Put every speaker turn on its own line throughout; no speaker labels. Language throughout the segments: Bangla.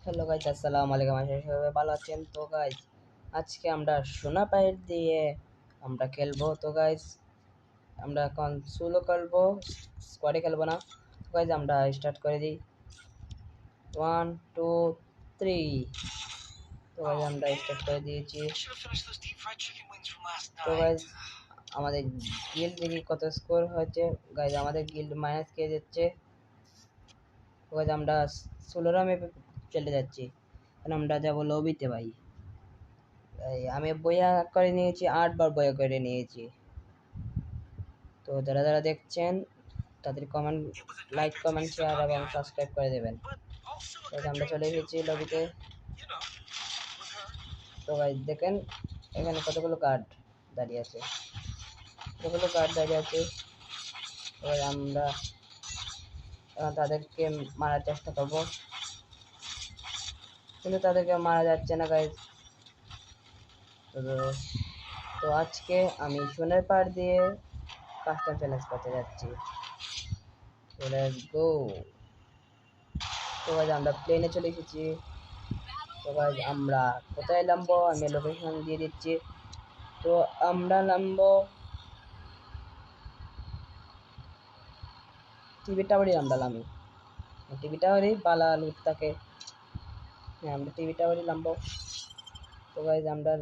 হ্যালো গাইস, আসসালামু আলাইকুম। আশা করি সবাই ভালো আছেন। তো গাইস, আজকে আমরা সোনা পায়ের দিয়ে আমরা খেলবো। তো গাইস, আমরা এখন সোলো খেলবো, স্কোয়াডে খেলবো না। তো গাইস, আমরা স্টার্ট করে দিই। 1 2 3। তো গাইস, আমরা স্টার্ট করে দিয়েছি। তো গাইস, আমাদের গিল্ড দেখি কত স্কোর হয়েছে। গাইস, আমাদের গিল্ড মাইনাস খেয়ে যাচ্ছে। তো গাইস, আমরা 16 ম্যাপে চলে যাচ্ছি। এখন আমরা যাবো লবিতে ভাই। আমি বইয়া করে নিয়েছি, 8 বার বইয়া করে নিয়েছি। তো যারা যারা দেখছেন তাদের কমেন্ট, লাইক, কমেন্ট, শেয়ার এবং সাবস্ক্রাইব করে দেবেন। তো আমরা চলে এসেছি লবিতে। তো ভাই দেখেন, এখানে কতগুলো কার্ড দাঁড়িয়ে আছে, কতগুলো কার্ড দাঁড়িয়ে আছে। এবার আমরা তাদেরকে মারার চেষ্টা করবো, কিন্তু তাদেরকে মারা যাচ্ছে না গাইজ। তো আজকে আমি সোনার পাড় দিয়ে কাস্টম চ্যালেঞ্জ করতে যাচ্ছি। Let's go. তো গাইজ, আমরা প্লেনে চলে এসেছি। তো গাইজ, আমরা কোথায় নামবো আমি লোকেশন দিয়ে দিচ্ছি। তো আমরা নামবো টিভি টাওয়ারই। আমরা নামি টিভি টাওয়ারই, বালা লুট থাকে। হ্যাঁ, আমরা টিভি টাওয়ারই নামবো। তো গাইজ, আমরা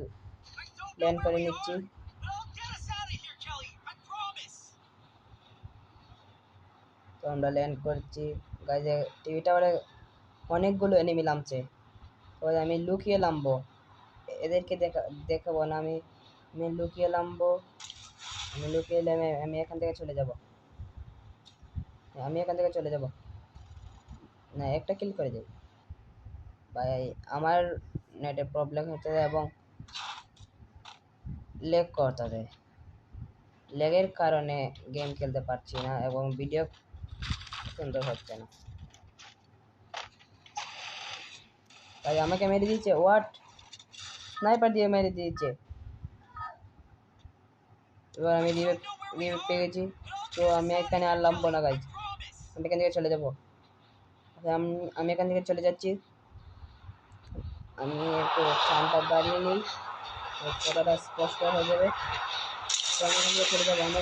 প্ল্যান করে নিচ্ছি। তো আমরা ল্যান্ড করছি গাইজ। টিভি টাওয়ারে অনেকগুলো এনিমি নামছে। তো আমি লুকিয়ে নামবো, এদেরকে দেখাবো না। আমি লুকিয়ে নামবো। আমি লুকিয়ে নেমে আমি এখান থেকে চলে যাব। না, একটা কিল করে যাই ভাই। আমার নেটে প্রবলেম হচ্ছে এবং লেগ করতে, লেগের কারণে গেম খেলতে পারছি না এবং ভিডিও সুন্দর হচ্ছে না। ভাই আমাকে মেরে দিয়েছে, হোয়াট! স্নাইপার দিয়ে মেরে দিয়েছে। এবার আমি রিভাইভ পেয়ে গেছি। তো আমি এখানে আর নামবো না গাইজ, আমি এখান থেকে চলে যাবো। আমি এখান থেকে চলে যাচ্ছি। আমি একটু সাউন্ডটা বাড়িয়ে নিই, কথাটা স্পষ্ট হয়ে যাবে। তো আমি এখান থেকে চলে যাবো, আমি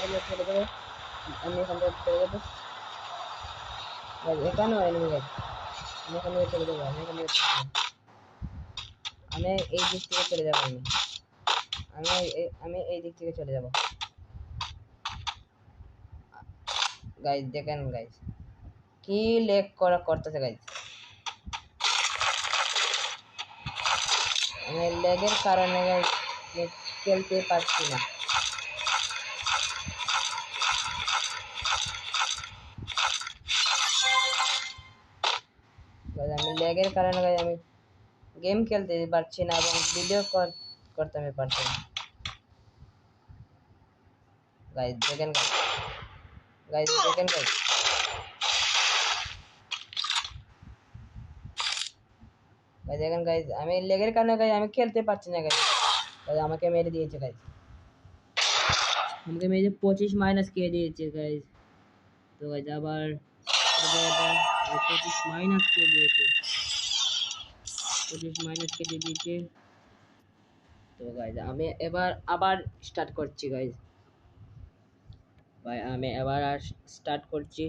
এখান থেকে চলে যাবো। এখানেও এনিমি গাইজ, আমি এখান থেকে চলে যাবো। আমি এই দিক থেকে চলে যাবো। আমি এই দিক থেকে চলে যাবো গাইজ। দেখেন গাইজ, কি লেগ করতেছে গাইজ। আমি লেগের কারণে গাইজ খেলতে পারছি না। আমি লেগের কারণে গাইজ আমি গেম খেলতে পারছি না এবং ভিডিও করতে আমি পারছি না গাইজ। দেখেন গাইজ, দেখেন গাইজ, আমি লেগের কারণে গাইজ আমি খেলতে পারছি না গাইজ। আমাকে মেরে দিয়েছে গাইজ, আমাকে মেরে 25 মাইনাস কে দিয়েছে গাইজ। তো গাইজ আবার 25 মাইনাস কে দিয়েছে, 25 মাইনাস কে দিয়েছে। তো গাইজ আমি এবার আবার স্টার্ট করছি গাইজ। ভাই আমি এবার আর স্টার্ট করছি।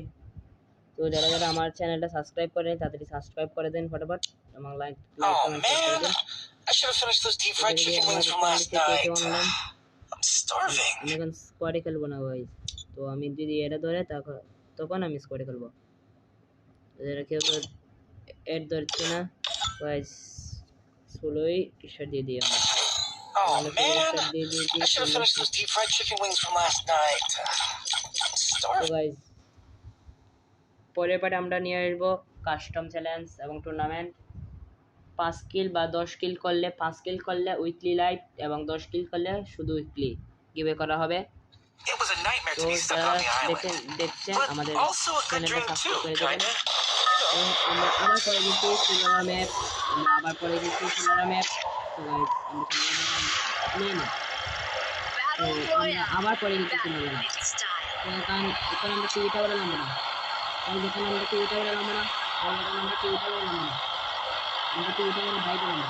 তো যারা যারা আমার চ্যানেলটা সাবস্ক্রাইব করেন তাড়াতাড়ি সাবস্ক্রাইব করে দেন ফটাফট এবং লাইক কমেন্ট করে দেন।
I should have finished those deep fried chicken wings from last night. I'm starving.
আমি এখন স্কোয়াডে খেলবো না ভাই। তো আমি যদি এটা ধরে তখন আমি স্কোয়াডে খেলবো। যারা কেউ তো এড ধরছে না গাইস, সোলোই টি-শার্ট দিয়ে দিই আমরা।
Oh man, I should have finished those deep fried chicken wings from last night. I'm starving.
তো গাইস, পরের পার্টে আমরা নিয়ে আসবো কাস্টম চ্যালেঞ্জ এবং টুর্নামেন্ট। 5 কিল বা 10 কিল করলে, 5 কিল করলে উইকলি লাইট এবং 10 কিল করলে শুধু উইকলি গিভে করা হবে। তো যারা দেখছেন আমাদের চ্যানেলটা সাবস্ক্রাইব করে দেবেন। আমরা আবার করে দিচ্ছি সোলারা ম্যাপ, তো গাইস আমরা আবার করে দিচ্ছি সোলারা ম্যাপ। কারণ এখন আমরা টিভি টাওয়ারে নামবো না, আমরা টিভিটা করে বাইরে আমরা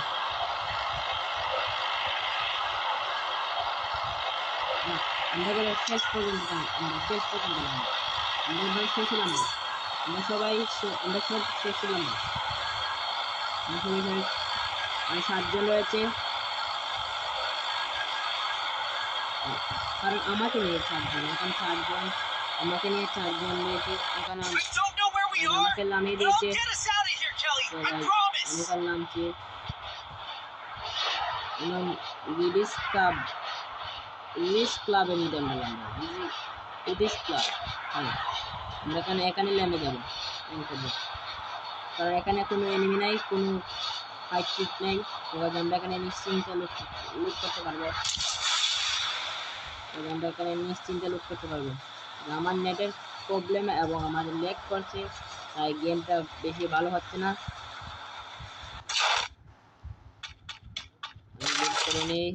আমরা করে শেষ পর্যন্ত আমরা শেষ পর্যন্ত আমরা ভাই শেষ হলাম না আমরা সবাই আমরা সব শেষ হলাম না আমরা সবাই আর 7 জন রয়েছে কারণ আমাকে নিয়ে 4 জন এখন 4 জন আমাকে নিয়ে 4 জন রয়েছে এখন
We don't know where we are.
আমাকে নামিয়ে
But I'll
দিয়েছে
get us out of here, Kelly.
তো
I
গাইস
promise.
আমি কাল নামছি এবং রিডিস ক্লাব ক্লাবের মধ্যে আমরা নামবো রিডিস ক্লাব হ্যাঁ আমরা এখানে নেমে যাবো কারণ এখানে কোনো এনিমি নাই কোনো ফাইট ফিট নেই তো আমরা এখানে নিশ্চিন্তে লুট করতে পারবো আমরা এখানে নিশ্চিন্তে লুট করতে পারবো আমার নেটের প্রবলেম এবং আমাদের ল্যাগ করছে তাই গেমটা বেশি ভালো হচ্ছে না লুট করে নিই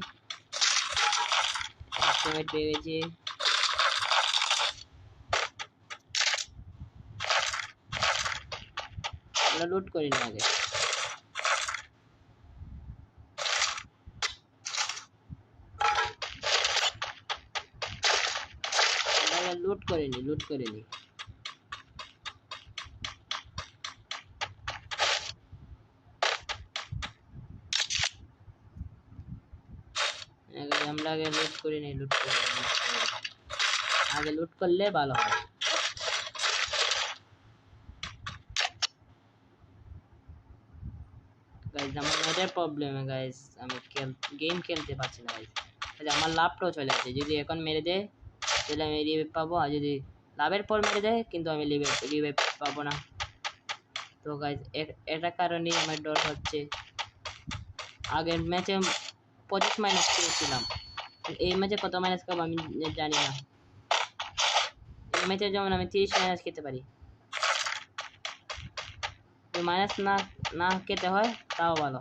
সময় পেয়ে গেছি আমরা লুট করি না আগে লুট করিনি আমরা আগে লুট করিনি আগে লুট করলে ভালো হয় গাইস আমার নেটের প্রবলেম গাইস আমি গেম খেলতে পারছি না গাইস আমার লাভটাও চলে আসছে যদি এখন মেরে দেয় তাহলে আমি রিভাইভ পাবো আর যদি লাভের পর মেরে দেয় কিন্তু আমি রিভাইভ পাবো না তো গাইস এটা কারণেই আমার ডর হচ্ছে আগের ম্যাচে 25 মাইনাস পেয়েছিলাম এই ম্যাচে কত মাইনাস খাবো আমি জানি না এই ম্যাচে যেমন আমি 30 মাইনাস খেতে পারি মাইনাস না খেতে হয় তাও ভালো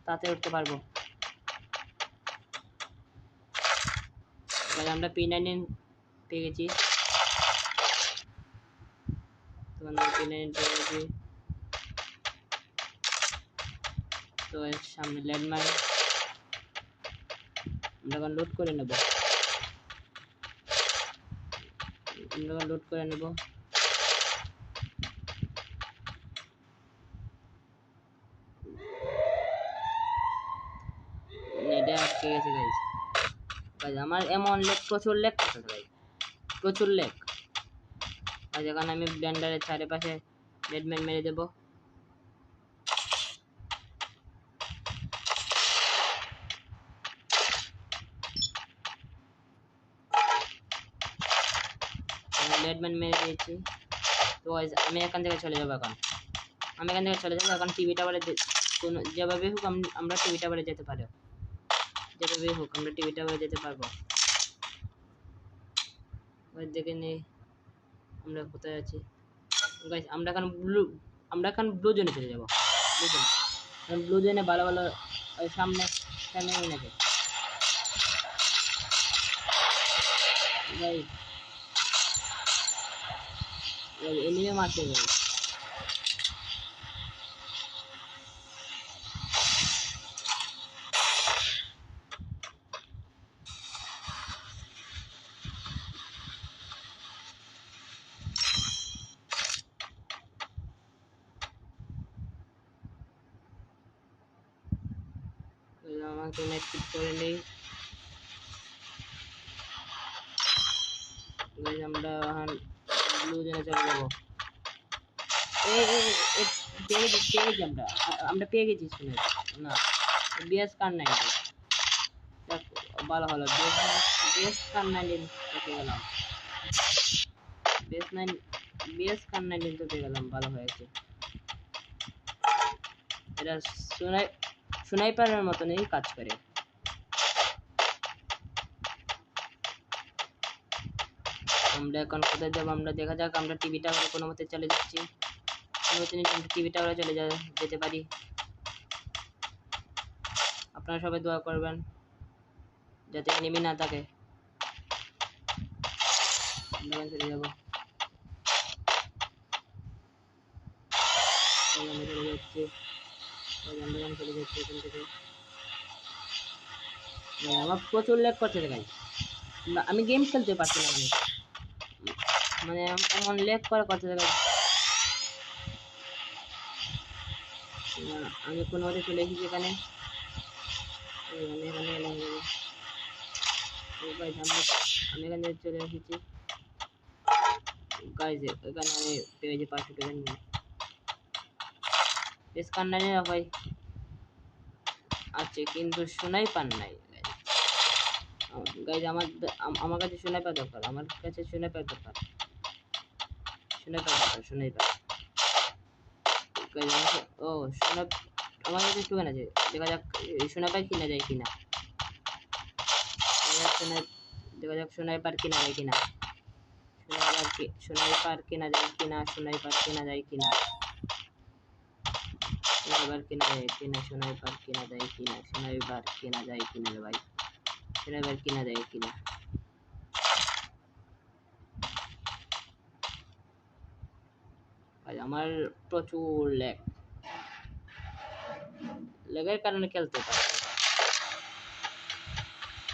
তাতে উঠতে পারবো আমরা P90 পেয়ে গেছি তো এর সামনে ল্যান্ডমাইন আমরা লুট করে নেব নেটে আটকে গেছে গাইস আমার এমন প্রচুর লেগ করতেছে ভাই প্রচুর লেগ আর যখন আমি ব্লেন্ডারের চারিপাশে রেডম্যান মেরে দেব রেডম্যান মেরে দিয়েছি তো আমি এখান থেকে চলে যাবো এখন টিভি টাওয়ারে কোনো যেভাবে হোক আমরা টিভি টাওয়ারে যেতে পারবো ওই দেখে নেই আমরা কোথায় আছি গাইস আমরা এখন ব্লু জোনে চলে যাবো ব্লু জোনে ভালো সামনে নাকি গাইস এনিমে মারতে যাবে আমাকে নেট পিক করে নেই আমরা ব্লু জোনে চলে যাবো আমরা পেয়ে গেছি শুনে না বিএস কার 90 ভালো হলো বিএস কার 90 পেয়ে গেলাম বিএস কার 90 তো পেয়ে গেলাম ভালো হয়েছে এটা স্নাইপারের মতনই কাজ করে আমরা এখন কোথায় যাবো আমরা দেখা যাক আমরা টিভি টাওয়ারে কোনো মতে চলে যাচ্ছি টিভি টাওয়ারে যেতে পারি আপনারা সবাই দোয়া করবেন যাতে এনিমি না থাকে আমরা চলে যাব যাচ্ছি, আমরা এখন চলে যাচ্ছি এখান থেকে। আমার প্রচুর ল্যাগ করছে গাইজ, আমি গেম খেলতে পারছি না, মানে এমন ল্যাগ করছে গাইজ। আমি কোনো মতে চলে এসেছি এখানে, আমি এখানে এলাম গাইজ, আমি এখানে চলে এসেছি গাইজ। এখানে আমি পেয়েছি 500 টাকা নিয়ে, স্কান নাই না ভাই আছে, কিন্তু শোনাই পান নাই গাইজ। আমার কাছে শোনাই পাওয়া দরকার, আমার কাছে শোনাই পাওয়া দরকার, শোনাই পাওয়া দরকার, শোনাই পাওয়া গাইজ। ও শোনা আমার কাছে টোকেন আছে, দেখা যাক শোনা পাই কিনা যায় কিনা, দেখা যাক শোনাই পার কিনা যায় কিনা, শোনাই পার কিনা যায় কিনা, শোনাই পার কিনা যায় কিনা, শোনাইবার কিনা যায় কিনা, শোনাইবার কিনা যায় কিনা, শোনাইবার কিনা যায় কিনা রে ভাই, শোনাইবার কিনা যায় কিনা। ভাই আমার প্রচুর ল্যাগের কারণে খেলতে পারছি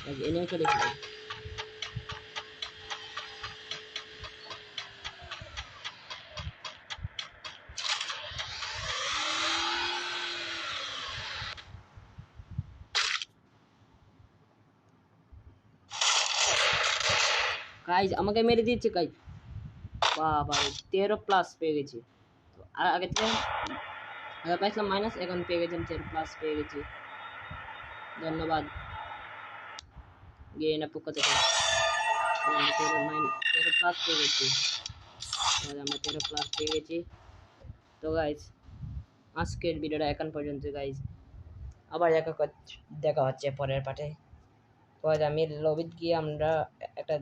না, এনে চলে গেলাম। গাইজ আমাকে মেরে দিচ্ছে গাইজ, বাবা 13+ পেয়ে গেছি। আগে থেকে পাইছিলাম মাইনাস, এখন পেয়ে গেছি 13+ পেয়ে গেছি। ধন্যবাদ গেম আপু কত 13+ পেয়ে গেছি, আমরা 13+ পেয়ে গেছি। তো গাইজ আজকের ভিডিওটা এখন পর্যন্ত গাইজ, আবার দেখা হচ্ছে পরের পার্টে। তো আমি লবিত গিয়ে আমরা একটা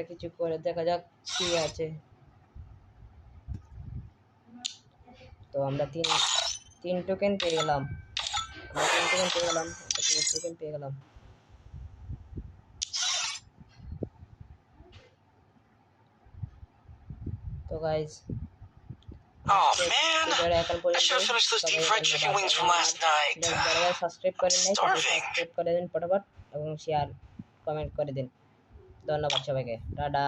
কিছু করে দেখা যাক কি আছে। তো আমরা তিন টোকেন পেয়ে গেলাম, তো guys
Oh man, I should have finished those deep fried chicken wings from last night.
যারা সাবস্ক্রাইব করেন নাই তারা
Starving.
সাবস্ক্রাইব করে দিন ফটাফট, এবং শেয়ার কমেন্ট করে দিন। ধন্যবাদ সবাইকে, টাটা।